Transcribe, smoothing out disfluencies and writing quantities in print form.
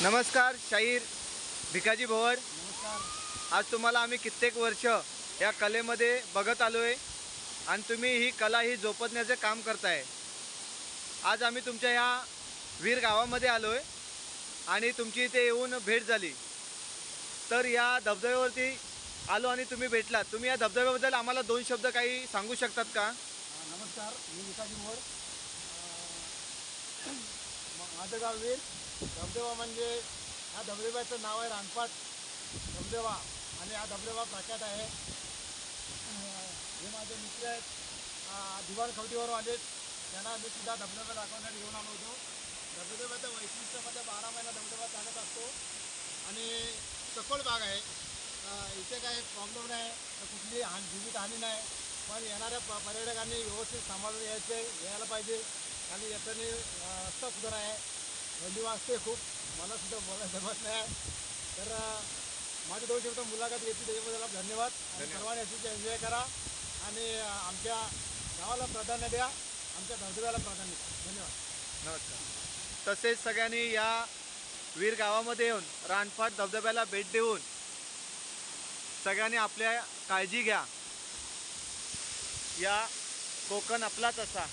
नमस्कार, शाहीर भिकाजी भोवड। नमस्कार। आज तुम्हाला आम्ही कित्येक वर्ष या कलेमध्ये बघत आलो आहे आणि तुम्ही ही कला ही जोपासण्याचे काम करताय। आज आम्ही तुमच्या या वीर गावामध्ये आलो आहे आणि तुमची इथे येऊन भेट झाली। तर या धबधब्यावरती आलो आणि तुम्ही भेटलात। तुम्ही या धबधब्याबद्दल आम्हाला दोन शब्द काही सांगू शकतात का? नमस्कार, मी भिकाजी भोवड। माझं गाव वीर धबधबा म्हणजे ह्या धबधब्याचं नाव आहे रानपाट धबधबा आणि हा धबधबा प्रख्यात आहे। हे माझे मित्र आहेत, दिवाण खवटीवरून आलेत, त्यांना मी सुद्धा धबधबा दाखवण्यासाठी घेऊन आलो होतो। धबधब्याचं वैशिष्ट्यमध्ये 12 महिना धबधबा चालत असतो आणि सखोल भाग आहे। इथे काही प्रॉब्लेम नाही, कुठली जीवितहानी नाही, पण येणाऱ्या पर्यटकांनी व्यवस्थित सांभाळून यायला पाहिजे। आणि याच्याने रस्ता सुद्धा आहे, थंडी वाजते खूप, मला सुद्धा बोलायला जमत नाही। तर माझे दोन शब्द मुलाखत घेतली त्याच्याबद्दल धन्यवाद। सर्वांनी अशीच एन्जॉय करा आणि आमच्या गावाला प्राधान्य द्या, आमच्या धबधब्याला प्राधान्य द्या। धन्यवाद। नमस्कार। तसेच सगळ्यांनी या वीर गावामध्ये येऊन रानपाट धबधब्याला भेट देऊन सगळ्यांनी आपल्या काळजी घ्या। या कोकण आपलाच असा।